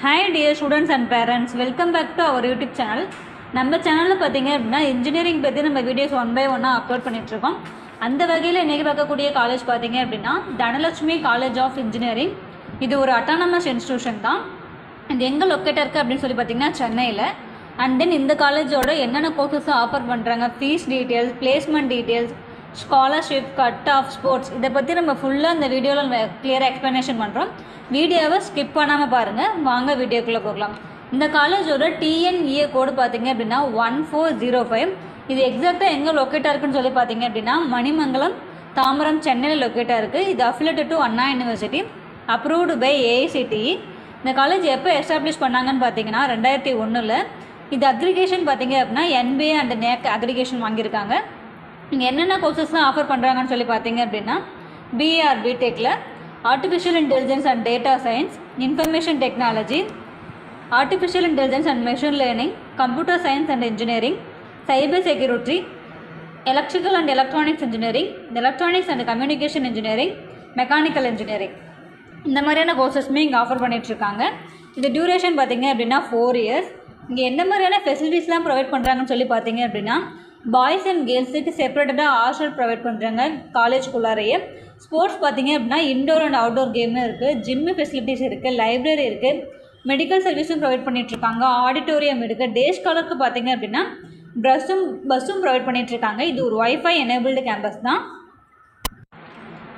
Hi dear students and parents, welcome back to our YouTube channel. நம்ம சேனலில் பார்த்தீங்க அப்படின்னா இன்ஜினியரிங் பற்றி நம்ம வீடியோஸ் 1 by 1 அப்லோட் பண்ணிகிட்ருக்கோம். அந்த வகையில் இன்றைக்கி பார்க்கக்கூடிய காலேஜ் பார்த்தீங்க அப்படின்னா தனலட்சுமி காலேஜ் ஆஃப் இன்ஜினியரிங். இது ஒரு அட்டானமஸ் இன்ஸ்டியூஷன் தான். இது எங்கே லொக்கேட் இருக்குது அப்படின்னு சொல்லி பார்த்தீங்கன்னா சென்னையில். அண்ட் தென் இந்த காலேஜோட என்னென்ன கோர்சஸ் ஆஃபர் பண்ணுறாங்க, fees details, placement details, scholarship, cut off, sports, இதை பற்றி நம்ம ஃபுல்லாக இந்த வீடியோவில் கிளியராக எக்ஸ்ப்ளனேஷன் பண்ணுறோம். வீடியோவை ஸ்கிப் பண்ணாமல் பாருங்கள். வாங்க வீடியோக்குள்ளே போகலாம். இந்த காலேஜோட டிஎன்இஏ கோடு பார்த்தீங்க அப்படின்னா 1405. இது எக்ஸாக்டாக எங்கே லொக்கேட்டாக இருக்குன்னு சொல்லி பார்த்தீங்க அப்படின்னா மணிமங்கலம், தாம்பரம், சென்னையில் லொக்கேட்டாக இருக்குது. இது affiliated to Anna university, approved by AICTE. இந்த காலேஜ் எப்போ எஸ்டாப்ளிஷ் பண்ணாங்கன்னு பார்த்தீங்கன்னா 2001. இது அக்ரிகேஷன் பார்த்தீங்க அப்படின்னா என்பிஏ அண்ட் நேக் அக்ரிகேஷன் வாங்கியிருக்காங்க. இங்கே என்னென்ன கோர்சஸ்லாம் ஆஃபர் பண்ணுறாங்கன்னு சொல்லி பார்த்தீங்க அப்படின்னா பிஏஆர் பிடெக்கில் artificial intelligence and data science, information technology, artificial intelligence and machine learning, computer science and engineering, cyber security, electrical and electronics engineering, electronics and communication engineering, mechanical engineering, இந்த மாதிரியான கோர்சஸுமே இங்கே ஆஃபர் பண்ணிகிட்ருக்காங்க. இந்த டியூரேஷன் பார்த்திங்க அப்படின்னா 4 years. இங்கே எந்த மாதிரியான ஃபெசிலிட்டிஸ்லாம் ப்ரொவைட் பண்ணுறாங்கன்னு சொல்லி பார்த்தீங்க அப்படின்னா பாய்ஸ் அண்ட் கேர்ள்ஸுக்கு செப்பரேட்டடாக ஹாஸ்டல் ப்ரொவைட் பண்ணுறாங்க காலேஜுக்குள்ளாரையே. ஸ்போர்ட்ஸ் பார்த்திங்க அப்படின்னா இன்டோர் அண்ட் அவுட்டோர் கேமும் இருக்குது, ஜிம்மு ஃபெசிலிட்டிஸ் இருக்குது, லைப்ரரி இருக்குது, மெடிக்கல் சர்வீஸும் ப்ரொவைட் பண்ணிகிட்ருக்காங்க, ஆடிட்டோரியம் இருக்குது. டே ஸ்காலருக்கு பார்த்திங்க அப்படின்னா பஸ்ஸும் ப்ரொவைட் பண்ணிகிட்ருக்காங்க. இது ஒரு வைஃபை எனேபிள்டு கேம்பஸ் தான்.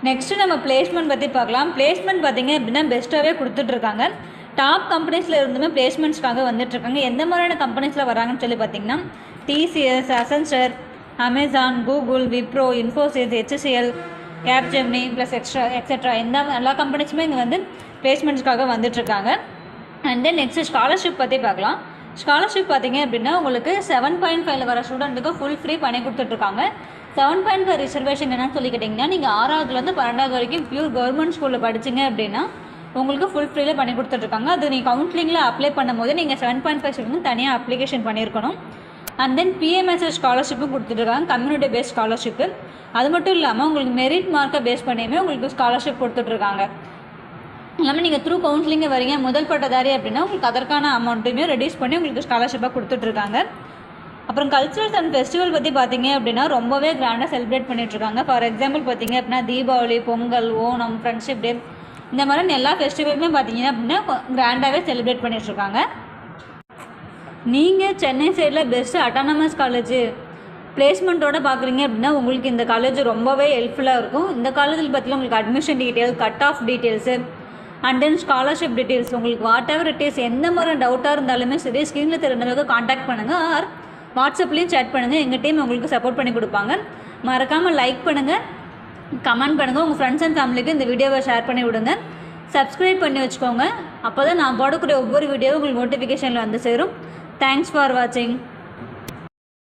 நெக்ஸ்ட்டு நம்ம பிளேஸ்மெண்ட் பற்றி பார்க்கலாம். பிளேஸ்மெண்ட் பார்த்திங்க அப்படின்னா பெஸ்ட்டாகவே கொடுத்துட்ருக்காங்க. டாப் கம்பெனிஸில் இருந்துமே பிளேஸ்மெண்ட்ஸ்க்காக வந்துட்டுருக்காங்க. எந்த மாதிரியான கம்பெனிஸில் வராங்கன்னு சொல்லி பார்த்திங்கன்னா TCS, Accenture, Amazon, Google, Wipro, Infosys, HCL, Capgemini plus etcetera எல்லா கம்பெனிஸுமே இங்கே வந்து பிளேஸ்மெண்ட்ஸ்க்காக வந்துட்டுருக்காங்க. அண்ட் தென் நெக்ஸ்ட்டு ஸ்காலர்ஷிப் பற்றி பார்க்கலாம். ஸ்காலர்ஷிப் பார்த்திங்க அப்படின்னா உங்களுக்கு 7.5 வர ஸ்டூடெண்ட்டுக்கு ஃபுல் ஃப்ரீ பண்ணி கொடுத்துட்ருக்காங்க. 7.5 ரிசர்வேஷன் என்னன்னு சொல்லி கேட்டிங்கன்னா நீங்கள் 6ஆவதுலேருந்து 12ஆவது வரைக்கும் பியூர் கவர்மெண்ட் ஸ்கூலில் படிச்சிங்க அப்படின்னா உங்களுக்கு ஃபுல் ஃப்ரீயில் பண்ணி கொடுத்துட்ருக்காங்க. அது நீங்கள் கவுன்சிலிங்கில் அப்ளை பண்ணும்போது நீங்கள் 7.5 ஸ்டூடெண்ட் தனியாக அப்ளிகேஷன் பண்ணியிருக்கணும். அண்ட் தென் பிஎம்எஸ்எஸ் ஸ்காலர்ஷிப்பும் கொடுத்துட்ருக்காங்க, கம்யூனிட்டி பேஸ்ட் ஸ்காலர்ஷிப்பு. அது மட்டும் இல்லாமல் உங்களுக்கு மெரிட் மார்க்கை பேஸ் பண்ணியுமே உங்களுக்கு ஸ்காலர்ஷிப் கொடுத்துட்ருக்காங்க. இல்லாமல் நீங்கள் த்ரூ கவுன்சிலிங்கே வரீங்க முதல் பட்டதாரி அப்படின்னா உங்களுக்கு அதற்கான அமௌண்ட்டுமே ரெடியூஸ் பண்ணி உங்களுக்கு ஸ்காலர்ஷிப்பாக கொடுத்துட்ருக்காங்க. அப்புறம் கல்ச்சுரல்ஸ் அண்ட் ஃபெஸ்டிவல் பற்றி பார்த்தீங்க அப்படின்னா ரொம்பவே கிராண்டாக செலிப்ரேட் பண்ணிகிட்ருக்காங்க. ஃபார் எக்ஸாம்பிள் பார்த்தீங்க அப்படின்னா தீபாவளி, பொங்கல், ஓணம், ஃப்ரெண்ட்ஷிப் டே, இந்த மாதிரி எல்லா ஃபெஸ்டிவலுமே பார்த்தீங்கன்னா அப்படின்னா கிராண்டாகவே செலிப்ரேட் பண்ணிகிட்ருக்காங்க. நீங்கள் சென்னை சைடில் பெஸ்ட்டு அட்டானமஸ் காலேஜ் பிளேஸ்மெண்ட்டோடு பார்க்குறீங்க அப்படின்னா உங்களுக்கு இந்த காலேஜ் ரொம்பவே ஹெல்ப்ஃபுல்லாக இருக்கும். இந்த காலேஜில் பார்த்தீங்கன்னா உங்களுக்கு admission details, cut off details, and then scholarship details, உங்களுக்கு வாட் எவர் இட் இஸ் எந்த மாதிரி டவுட்டாக இருந்தாலுமே சரி ஸ்க்ரீனில் தெரிஞ்சவங்க காண்டாக்ட் பண்ணுங்கள், ஆர் வாட்ஸ்அப்லேயும் சேட் பண்ணுங்கள். எங்கள் டீம் உங்களுக்கு சப்போர்ட் பண்ணி கொடுப்பாங்க. மறக்காமல் லைக் பண்ணுங்கள், கமெண்ட் பண்ணுங்கள், உங்கள் ஃப்ரெண்ட்ஸ் அண்ட் ஃபேமிலிக்கு இந்த வீடியோவை ஷேர் பண்ணி விடுங்க. சப்ஸ்கிரைப் பண்ணி வச்சுக்கோங்க. அப்போ தான் நான் போடக்கூடிய ஒவ்வொரு வீடியோவும் உங்களுக்கு நோட்டிஃபிகேஷனில் வந்து சேரும். தேங்க்ஸ் ஃபார் வாட்சிங்.